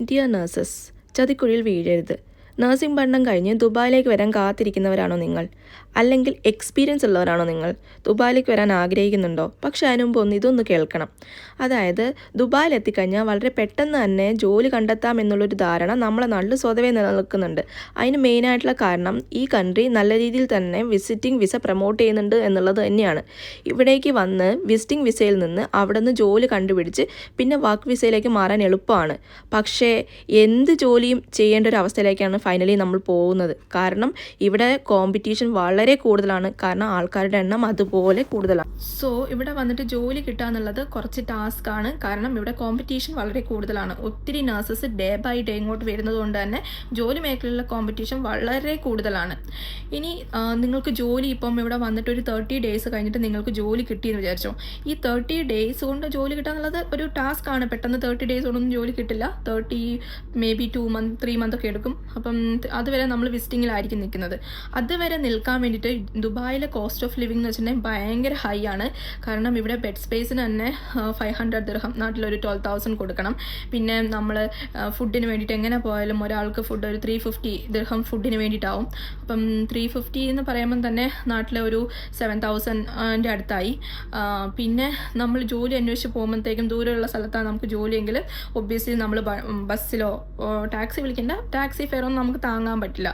Dear nurses, ചതിക്കുഴിയിൽ വീഴരുത്. Nursing പഠനം കഴിഞ്ഞ് ദുബായിലേക്ക് വരാൻ കാത്തിരിക്കുന്നവരാണോ നിങ്ങൾ? അല്ലെങ്കിൽ എക്സ്പീരിയൻസ് ഉള്ളവരാണോ നിങ്ങൾ? ദുബായിലേക്ക് വരാൻ ആഗ്രഹിക്കുന്നുണ്ടോ? പക്ഷേ അതിന് മുമ്പ് ഇതൊന്ന് കേൾക്കണം. അതായത് ദുബായിൽ എത്തിക്കഴിഞ്ഞാൽ വളരെ പെട്ടെന്ന് തന്നെ ജോലി കണ്ടെത്താം എന്നുള്ളൊരു ധാരണ നമ്മളെ നാട്ടിൽ സ്വതവേ നിലനിൽക്കുന്നുണ്ട്. അതിന് മെയിനായിട്ടുള്ള കാരണം ഈ കൺട്രി നല്ല രീതിയിൽ തന്നെ വിസിറ്റിംഗ് വിസ പ്രൊമോട്ട് ചെയ്യുന്നുണ്ട് എന്നുള്ളത് തന്നെയാണ്. ഇവിടേക്ക് വന്ന് വിസിറ്റിംഗ് വിസയിൽ നിന്ന് അവിടെ നിന്ന് ജോലി കണ്ടുപിടിച്ച് പിന്നെ വർക്ക് വിസയിലേക്ക് മാറാൻ എളുപ്പമാണ്. പക്ഷേ എന്ത് ജോലിയും ചെയ്യേണ്ട ഒരു അവസ്ഥയിലേക്കാണ് ഫൈനലി നമ്മൾ പോകുന്നത്. കാരണം ഇവിടെ കോമ്പറ്റീഷൻ വളരെ കൂടുതലാണ്. കാരണം ആൾക്കാരുടെ എണ്ണം അതുപോലെ കൂടുതലാണ്. സോ ഇവിടെ വന്നിട്ട് ജോലി കിട്ടുക എന്നുള്ളത് കുറച്ച് ടാസ്ക് ആണ്. കാരണം ഇവിടെ കോമ്പറ്റീഷൻ വളരെ കൂടുതലാണ്. ഒത്തിരി നഴ്സസ് ഡേ ബൈ ഡേ ഇങ്ങോട്ട് വരുന്നത് കൊണ്ട് തന്നെ ജോലി മേഖലയിലുള്ള കോമ്പറ്റീഷൻ വളരെ കൂടുതലാണ്. ഇനി നിങ്ങൾക്ക് ജോലി ഇപ്പം ഇവിടെ വന്നിട്ട് ഒരു 30 days കഴിഞ്ഞിട്ട് നിങ്ങൾക്ക് ജോലി കിട്ടിയെന്ന് വിചാരിച്ചോ. ഈ 30 days കൊണ്ട് ജോലി കിട്ടുക എന്നുള്ളത് ഒരു ടാസ്ക് ആണ്. പെട്ടെന്ന് 30 days കൊണ്ടൊന്നും ജോലി കിട്ടില്ല. 30 മേ ബി 2 months 3 months ഒക്കെ എടുക്കും. അപ്പം അതുവരെ നമ്മൾ വിസിറ്റിങ്ങിലായിരിക്കും നിൽക്കുന്നത്. അതുവരെ നിൽക്കാൻ വേണ്ടിയിട്ട് ദുബായിലെ കോസ്റ്റ് ഓഫ് ലിവിംഗ് എന്ന് വെച്ചിട്ടുണ്ടെങ്കിൽ ഭയങ്കര ഹൈ ആണ്. കാരണം ഇവിടെ ബെഡ് സ്പേസിന് തന്നെ 500 ദിർഹം, നാട്ടിലൊരു 12,000 കൊടുക്കണം. പിന്നെ നമ്മൾ ഫുഡിന് വേണ്ടിയിട്ട് എങ്ങനെ പോയാലും ഒരാൾക്ക് ഫുഡ് ഒരു 350 ദിർഹം ഫുഡിന് വേണ്ടിയിട്ടാവും. അപ്പം 350 എന്ന് പറയുമ്പം തന്നെ നാട്ടിലെ ഒരു 7,000 അടുത്തായി. പിന്നെ നമ്മൾ ജോലി അന്വേഷിച്ച് പോകുമ്പോഴത്തേക്കും ദൂരെയുള്ള സ്ഥലത്താണ് നമുക്ക് ജോലിയെങ്കിൽ ഒബ്വിയസ്ലി നമ്മൾ ബസ്സിലോ ടാക്സി വിളിക്കേണ്ട, ടാക്സി ഫെയറൊന്നും നമുക്ക് താങ്ങാൻ പറ്റില്ല.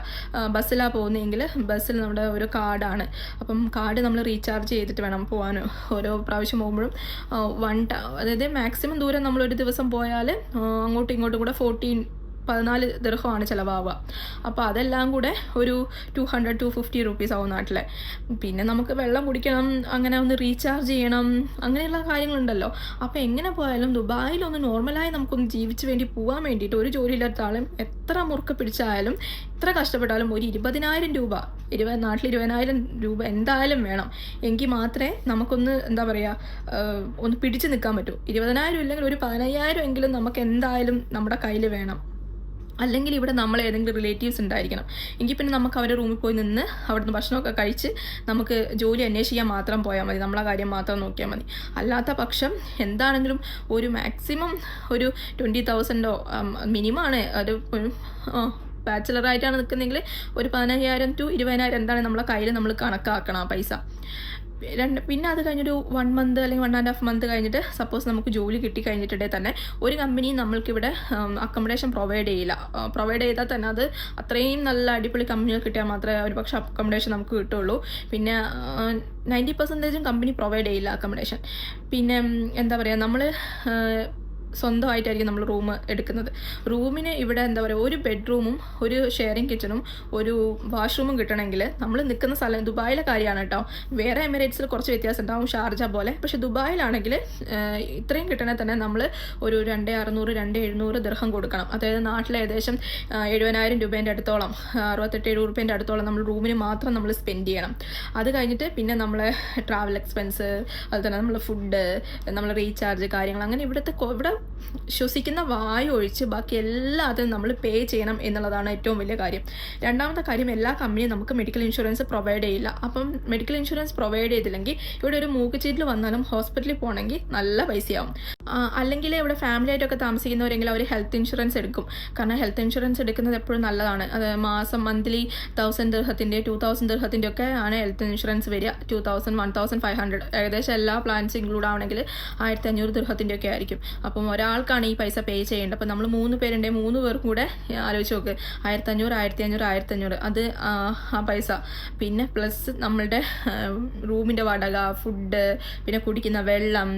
ബസ്സിലാണ് പോകുന്നതെങ്കിൽ ബസ്സിൽ നമ്മുടെ ഒരു കാർഡാണ്. അപ്പം കാർഡ് നമ്മൾ റീചാർജ് ചെയ്തിട്ട് വേണം പോകാൻ. ഓരോ പ്രാവശ്യം പോകുമ്പോഴും അതായത് മാക്സിമം ദൂരം നമ്മളൊരു ദിവസം പോയാൽ അങ്ങോട്ടും ഇങ്ങോട്ടും കൂടെ 14 ദിർഹമാണ് ചിലവാവുക. അപ്പോൾ അതെല്ലാം കൂടെ ഒരു 200-250 rupees ആവും നാട്ടിലെ. പിന്നെ നമുക്ക് വെള്ളം കുടിക്കണം, അങ്ങനെ ഒന്ന് റീചാർജ് ചെയ്യണം, അങ്ങനെയുള്ള കാര്യങ്ങളുണ്ടല്ലോ. അപ്പോൾ എങ്ങനെ പോയാലും ദുബായിലൊന്ന് നോർമലായി നമുക്കൊന്ന് ജീവിച്ച് വേണ്ടി പോകാൻ വേണ്ടിയിട്ട് ഒരു ജോലിയില്ലാത്ത ആളും എത്ര മുറുക്കെ പിടിച്ചാലും എത്ര കഷ്ടപ്പെട്ടാലും ഒരു 20,000 രൂപ നാട്ടിൽ 20,000 രൂപ എന്തായാലും വേണം. എങ്കിൽ മാത്രമേ നമുക്കൊന്ന് എന്താ പറയുക ഒന്ന് പിടിച്ച് നിൽക്കാൻ പറ്റൂ. 20,000 ഇല്ലെങ്കിൽ ഒരു 15,000 എങ്കിലും നമുക്ക് എന്തായാലും നമ്മുടെ കയ്യിൽ വേണം. അല്ലെങ്കിൽ ഇവിടെ നമ്മൾ ഏതെങ്കിലും റിലേറ്റീവ്സ് ഉണ്ടായിരിക്കണം. എങ്കിൽ പിന്നെ നമുക്ക് അവരുടെ റൂമിൽ പോയി നിന്ന് അവിടുന്ന് ഭക്ഷണമൊക്കെ കഴിച്ച് നമുക്ക് ജോലി അന്വേഷിക്കാൻ മാത്രം പോയാൽ മതി. നമ്മളെ കാര്യം മാത്രം നോക്കിയാൽ മതി. അല്ലാത്ത പക്ഷം എന്താണെങ്കിലും ഒരു മാക്സിമം ഒരു 20,000 മിനിമമാണ്. ഒരു ബാച്ചിലറായിട്ടാണ് നിൽക്കുന്നതെങ്കിൽ ഒരു 15,000 to 20,000 എന്താണ് നമ്മളെ കയ്യിൽ നമ്മൾ കണക്കാക്കണം ആ പൈസ. പിന്നെ അത് കഴിഞ്ഞൊരു 1 month അല്ലെങ്കിൽ 1.5 month കഴിഞ്ഞിട്ട് സപ്പോസ് നമുക്ക് ജോലി കിട്ടി കഴിഞ്ഞിട്ടുണ്ടെങ്കിൽ തന്നെ ഒരു കമ്പനി നമ്മൾക്കിവിടെ അക്കോമഡേഷൻ പ്രൊവൈഡ് ചെയ്താൽ തന്നെ അത് അത്രയും നല്ല അടിപൊളി കമ്പനികൾ കിട്ടിയാൽ മാത്രമേ ഒരു പക്ഷേ അക്കോമഡേഷൻ നമുക്ക് കിട്ടുള്ളൂ. പിന്നെ 90% കമ്പനി പ്രൊവൈഡ് ചെയ്യില്ല അക്കോമഡേഷൻ. പിന്നെ എന്താ പറയുക, നമ്മൾ സ്വന്തമായിട്ടായിരിക്കും നമ്മൾ റൂം എടുക്കുന്നത്. റൂമിന് ഇവിടെ എന്താ പറയുക, ഒരു ബെഡ്റൂമും ഒരു ഷെയറിങ് കിച്ചണും ഒരു വാഷ്റൂമും കിട്ടണമെങ്കിൽ നമ്മൾ നിൽക്കുന്ന സ്ഥലം ദുബായിലെ കാര്യമാണ് കേട്ടോ. വേറെ എമിറേറ്റ്സിൽ കുറച്ച് വ്യത്യാസം ഉണ്ടാവും, ഷാർജ പോലെ. പക്ഷേ ദുബായിലാണെങ്കിൽ ഇത്രയും കിട്ടണമെങ്കിൽ തന്നെ നമ്മൾ ഒരു 2,600-2,700 ദിർഹം കൊടുക്കണം. അതായത് നാട്ടിലെ ഏകദേശം 70,000 രൂപേൻ്റെ അടുത്തോളം, 68-70 രൂപേൻ്റെ അടുത്തോളം നമ്മൾ റൂമിന് മാത്രം നമ്മൾ സ്പെൻഡ് ചെയ്യണം. അത് കഴിഞ്ഞിട്ട് പിന്നെ നമ്മളെ ട്രാവൽ എക്സ്പെൻസ്, അതുപോലെ തന്നെ നമ്മൾ ഫുഡ്, നമ്മൾ റീചാർജ് കാര്യങ്ങൾ, അങ്ങനെ ഇവിടെ ശ്വസിക്കുന്ന വായു ഒഴിച്ച് ബാക്കി എല്ലാത്തിനും നമ്മൾ പേ ചെയ്യണം എന്നുള്ളതാണ് ഏറ്റവും വലിയ കാര്യം. രണ്ടാമത്തെ കാര്യം, എല്ലാ കമ്പനിയും നമുക്ക് മെഡിക്കൽ ഇൻഷുറൻസ് പ്രൊവൈഡ് ചെയ്യില്ല. അപ്പം മെഡിക്കൽ ഇൻഷുറൻസ് പ്രൊവൈഡ് ചെയ്തില്ലെങ്കിൽ ഇവിടെ ഒരു മൂക്കുചീറ്റിൽ വന്നാലും ഹോസ്പിറ്റലിൽ പോകണമെങ്കിൽ നല്ല പൈസയാവും. അല്ലെങ്കിൽ ഇവിടെ ഫാമിലി ആയിട്ടൊക്കെ താമസിക്കുന്നവരെങ്കിൽ അവർ ഹെൽത്ത് ഇൻഷുറൻസ് എടുക്കും. കാരണം ഹെൽത്ത് ഇൻഷുറൻസ് എടുക്കുന്നത് എപ്പോഴും നല്ലതാണ്. അത് മാസം മന്ത്ലി 1,000 ദിർഹത്തിൻ്റെ 2,000 ദിർഹത്തിൻ്റെ ഒക്കെ ആണ് ഹെൽത്ത് ഇൻഷുറൻസ് വരിക. 2,000, 1,500 ഏകദേശം എല്ലാ പ്ലാൻസ് ഇൻക്ലൂഡ് ആവണമെങ്കിൽ 1,500 ദിർഹത്തിൻ്റെ ഒക്കെ ആയിരിക്കും. അപ്പം ഒരാൾക്കാണ് ഈ പൈസ പേ ചെയ്യേണ്ടത്. അപ്പം നമ്മൾ 3 പേരുണ്ടെങ്കിൽ 3 പേർക്കും കൂടെ ആലോചിച്ച് നോക്ക്, 1,500 അത് ആ പൈസ. പിന്നെ പ്ലസ് നമ്മളുടെ റൂമിൻ്റെ വാടക, ഫുഡ്, പിന്നെ കുടിക്കുന്ന വെള്ളം,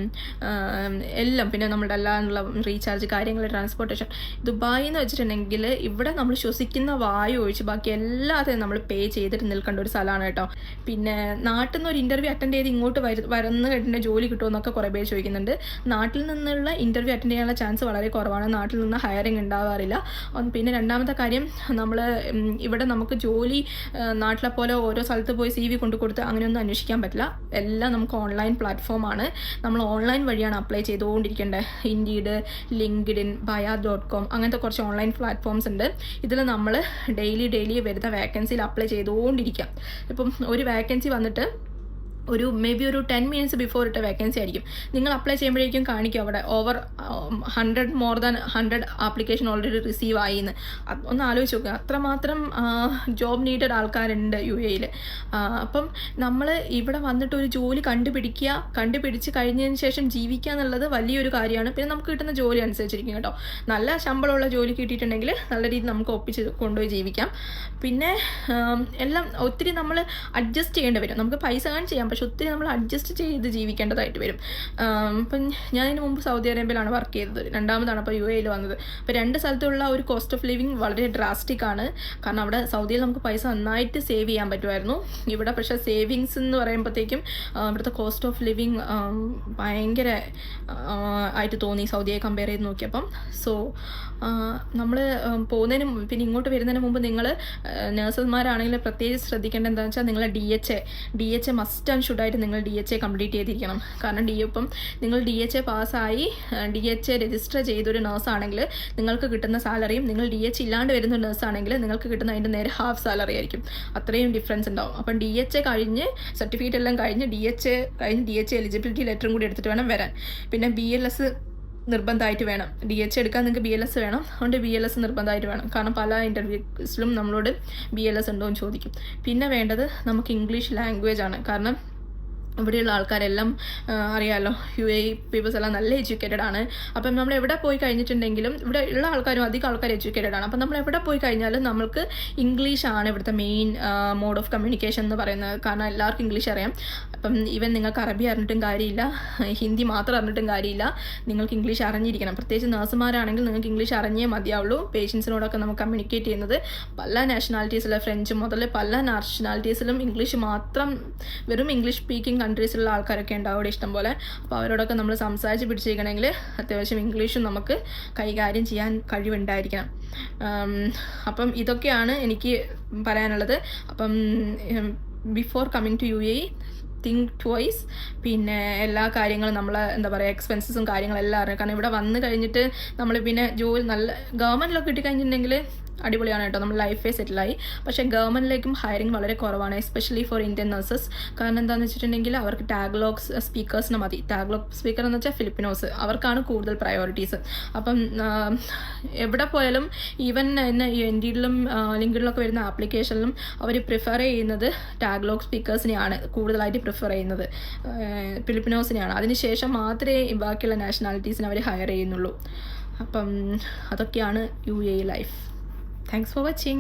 എല്ലാം, പിന്നെ നമ്മുടെ അല്ലാതുള്ള റീചാർജ് കാര്യങ്ങൾ, ട്രാൻസ്പോർട്ടേഷൻ. ദുബായ് എന്ന് വെച്ചിട്ടുണ്ടെങ്കിൽ ഇവിടെ നമ്മൾ ശ്വസിക്കുന്ന വായു ഒഴിച്ച് ബാക്കി എല്ലാത്തിനും നമ്മൾ പേ ചെയ്തിട്ട് നിൽക്കേണ്ട ഒരു സ്ഥലമാണ് കേട്ടോ. പിന്നെ നാട്ടിൽ നിന്ന് ഒരു ഇൻ്റർവ്യൂ അറ്റൻഡ് ചെയ്ത് ഇങ്ങോട്ട് വരുന്ന കേട്ടിൻ്റെ ജോലി കിട്ടുമെന്നൊക്കെ കുറേ പേര് ചോദിക്കുന്നുണ്ട്. നാട്ടിൽ നിന്നുള്ള ഇൻ്റർവ്യൂ അറ്റൻഡ് ചെയ്യാനുള്ള ചാൻസ് വളരെ കുറവാണ്. നാട്ടിൽ നിന്ന് ഹയറിങ് ഉണ്ടാവാറില്ല. പിന്നെ രണ്ടാമത്തെ കാര്യം, നമ്മൾ ഇവിടെ നമുക്ക് ജോലി നാട്ടിലെ പോലെ ഓരോ സ്ഥലത്ത് പോയി CV കൊണ്ടു കൊടുത്ത് അങ്ങനെയൊന്നും അന്വേഷിക്കാൻ പറ്റില്ല. എല്ലാം നമുക്ക് ഓൺലൈൻ പ്ലാറ്റ്ഫോമാണ്. നമ്മൾ ഓൺലൈൻ വഴിയാണ് അപ്ലൈ ചെയ്തുകൊണ്ടിരിക്കേണ്ടത്. ഇൻഡീഡ്, ലിങ്ക്ഡിൻ, baya.com അങ്ങനത്തെ കുറച്ച് ഓൺലൈൻ പ്ലാറ്റ്ഫോംസ് ഉണ്ട്. ഇതിൽ നമ്മൾ ഡെയിലി വരുന്ന വേക്കൻസിയിൽ അപ്ലൈ ചെയ്തുകൊണ്ടിരിക്കാം. ഇപ്പം ഒരു വേക്കൻസി വന്നിട്ട് മേ ബി ഒരു 10 മിനിറ്റ്സ് ബിഫോർ ഇട്ട വേക്കൻസി ആയിരിക്കും. നിങ്ങൾ അപ്ലൈ ചെയ്യുമ്പോഴേക്കും കാണിക്കും അവിടെ ഓവർ 100 ആപ്ലിക്കേഷൻ ഓൾറെഡി റിസീവ് ആയി എന്ന്. ഒന്ന് ആലോചിച്ച് നോക്കുക, അത്രമാത്രം ജോബ് നീഡഡ് ആൾക്കാരുണ്ട് UAE-യിൽ. അപ്പം നമ്മൾ ഇവിടെ വന്നിട്ട് ഒരു ജോലി കണ്ടുപിടിച്ച് കഴിഞ്ഞതിന് ശേഷം ജീവിക്കുക എന്നുള്ളത് വലിയൊരു കാര്യമാണ്. പിന്നെ നമുക്ക് കിട്ടുന്ന ജോലി അനുസരിച്ചിരിക്കും കേട്ടോ. നല്ല ശമ്പളമുള്ള ജോലി കിട്ടിയിട്ടുണ്ടെങ്കിൽ നല്ല രീതിയിൽ നമുക്ക് ഒപ്പിച്ച് കൊണ്ടുപോയി ജീവിക്കാം. പിന്നെ എല്ലാം ഒത്തിരി നമ്മൾ അഡ്ജസ്റ്റ് ചെയ്യേണ്ടി വരും. നമുക്ക് പൈസ ചെയ്യാം, പക്ഷെ ഒത്തിരി നമ്മൾ അഡ്ജസ്റ്റ് ചെയ്ത് ജീവിക്കേണ്ടതായിട്ട് വരും. ഇപ്പം ഞാൻ ഇതിന് മുമ്പ് സൗദി അറേബ്യയിലാണ് വർക്ക് ചെയ്തത്, രണ്ടാമതാണ് അപ്പോൾ UAE-യിൽ വന്നത്. അപ്പോൾ 2 സ്ഥലത്തുള്ള ഒരു കോസ്റ്റ് ഓഫ് ലിവിങ് വളരെ ഡ്രാസ്റ്റിക് ആണ്. കാരണം അവിടെ സൗദിയിൽ നമുക്ക് പൈസ നന്നായിട്ട് സേവ് ചെയ്യാൻ പറ്റുമായിരുന്നു. ഇവിടെ പക്ഷേ സേവിങ്സ് എന്ന് പറയുമ്പോഴത്തേക്കും ഇവിടുത്തെ കോസ്റ്റ് ഓഫ് ലിവിങ് ഭയങ്കര ആയിട്ട് തോന്നി സൗദിയെ കമ്പയർ ചെയ്ത് നോക്കിയപ്പം. സോ നമ്മൾ പോകുന്നതിന് പിന്നെ ഇങ്ങോട്ട് വരുന്നതിന് മുമ്പ് നിങ്ങൾ നഴ്സന്മാരാണെങ്കിൽ പ്രത്യേകിച്ച് ശ്രദ്ധിക്കേണ്ടത് എന്താണെന്ന് വെച്ചാൽ നിങ്ങൾ DHA മസ്റ്റ് ആൻഡ് ഷുഡായിട്ട് നിങ്ങൾ DHA കംപ്ലീറ്റ് ചെയ്തിരിക്കണം. കാരണം ഇപ്പം നിങ്ങൾ DHA പാസ്സായി DHA രജിസ്റ്റർ ചെയ്തൊരു നേഴ്സാണെങ്കിൽ നിങ്ങൾക്ക് കിട്ടുന്ന സാലറിയും നിങ്ങൾ DHA ഇല്ലാണ്ട് വരുന്ന നേഴ്സാണെങ്കിൽ നിങ്ങൾക്ക് കിട്ടുന്ന അതിൻ്റെ നേരെ ഹാഫ് സാലറി ആയിരിക്കും. അത്രയും ഡിഫറൻസ് ഉണ്ടാവും. അപ്പം DHA കഴിഞ്ഞ് സർട്ടിഫിക്കറ്റ് എല്ലാം കഴിഞ്ഞ് DHA എലിജിബിലിറ്റി ലെറ്ററും കൂടി എടുത്തിട്ട് വേണം വരാൻ. പിന്നെ BLS നിർബന്ധമായിട്ട് വേണം. DHA എടുക്കാൻ നിങ്ങൾക്ക് BLS വേണം. അതുകൊണ്ട് BLS നിർബന്ധമായിട്ട് വേണം. കാരണം പല ഇൻ്റർവ്യൂസിലും നമ്മളോട് BLS ഉണ്ടോ എന്ന് ചോദിക്കും. പിന്നെ വേണ്ടത് നമുക്ക് ഇംഗ്ലീഷ് ലാംഗ്വേജ് ആണ്. കാരണം ഇവിടെയുള്ള ആൾക്കാരെല്ലാം അറിയാമല്ലോ, UAE പീപ്പിൾസ് എല്ലാം നല്ല എഡ്യൂക്കേറ്റഡ് ആണ്. അപ്പം നമ്മൾ എവിടെ പോയി കഴിഞ്ഞിട്ടുണ്ടെങ്കിലും ഇവിടെ ഉള്ള അധികം ആൾക്കാർ എഡ്യൂക്കേറ്റഡ് ആണ്. അപ്പം നമ്മൾ എവിടെ പോയി കഴിഞ്ഞാലും നമ്മൾക്ക് ഇംഗ്ലീഷാണ് ഇവിടുത്തെ മെയിൻ മോഡ് ഓഫ് കമ്മ്യൂണിക്കേഷൻ എന്ന് പറയുന്നത്. കാരണം എല്ലാവർക്കും ഇംഗ്ലീഷ് അറിയാം. അപ്പം ഈവൻ നിങ്ങൾക്ക് അറബി അറിഞ്ഞിട്ടും കാര്യമില്ല, ഹിന്ദി മാത്രം അറിഞ്ഞിട്ടും കാര്യമില്ല, നിങ്ങൾക്ക് ഇംഗ്ലീഷ് അറിഞ്ഞിരിക്കണം. പ്രത്യേകിച്ച് നഴ്സുമാരാണെങ്കിൽ നിങ്ങൾക്ക് ഇംഗ്ലീഷ് അറിഞ്ഞേ മതിയാവുള്ളൂ. പേഷ്യൻസിനോടൊക്കെ നമുക്ക് കമ്മ്യൂണിക്കേറ്റ് ചെയ്യുന്നത് പല നാഷണാലിറ്റീസിലെ ഫ്രഞ്ച് മുതൽ പല നാഷണാലിറ്റീസിലും ഇംഗ്ലീഷ് മാത്രം, വെറും ഇംഗ്ലീഷ് സ്പീക്കിംഗ് കൺട്രീസിലുള്ള ആൾക്കാരൊക്കെ ഉണ്ടാവും അവിടെ ഇഷ്ടം പോലെ. അപ്പോൾ അവരോടൊക്കെ നമ്മൾ സംസാരിച്ച് പിടിച്ചിരിക്കണമെങ്കിൽ അത്യാവശ്യം ഇംഗ്ലീഷും നമുക്ക് കൈകാര്യം ചെയ്യാൻ കഴിവുണ്ടായിരിക്കണം. അപ്പം ഇതൊക്കെയാണ് എനിക്ക് പറയാനുള്ളത്. അപ്പം before coming to UAE think twice. പിന്നെ എല്ലാ കാര്യങ്ങളും നമ്മൾ എന്താ പറയുക, എക്സ്പെൻസസും കാര്യങ്ങളെല്ലാം അറിയാം. കാരണം ഇവിടെ വന്ന് കഴിഞ്ഞിട്ട് നമ്മൾ പിന്നെ ജോലി നല്ല ഗവൺമെൻറ്റിലൊക്കെ കിട്ടിക്കഴിഞ്ഞിട്ടുണ്ടെങ്കിൽ അടിപൊളിയാണ് കേട്ടോ, നമ്മൾ ലൈഫേ സെറ്റിലായി. പക്ഷേ ഗവൺമെൻറ്റിലേക്കും ഹയറിങ് വളരെ കുറവാണ്, എസ്പെഷ്യലി ഫോർ ഇന്ത്യൻ നഴ്സസ്. കാരണം എന്താണെന്ന് വെച്ചിട്ടുണ്ടെങ്കിൽ അവർക്ക് ടാഗ്ലോഗ് സ്പീക്കേഴ്സിന് മതി. ടാഗ്ലോഗ് സ്പീക്കർ എന്ന് വെച്ചാൽ ഫിലിപ്പിനോസ്, അവർക്കാണ് കൂടുതൽ പ്രയോറിറ്റീസ്. അപ്പം എവിടെ പോയാലും ഈവൻ ഇൻഡീഡിലും ലിങ്ക്ഡിനിലൊക്കെ വരുന്ന ആപ്ലിക്കേഷനിലും അവർ പ്രിഫർ ചെയ്യുന്നത് ടാഗ്ലോഗ് സ്പീക്കേഴ്സിനെയാണ് കൂടുതലായിട്ട് പ്രിഫർ ചെയ്യുന്നത്, ഫിലിപ്പിനോസിനെയാണ്. അതിനുശേഷം മാത്രമേ ബാക്കിയുള്ള നാഷണാലിറ്റീസിനെ അവർ ഹയർ ചെയ്യുന്നുള്ളൂ. അപ്പം അതൊക്കെയാണ് UAE life. Thanks for watching.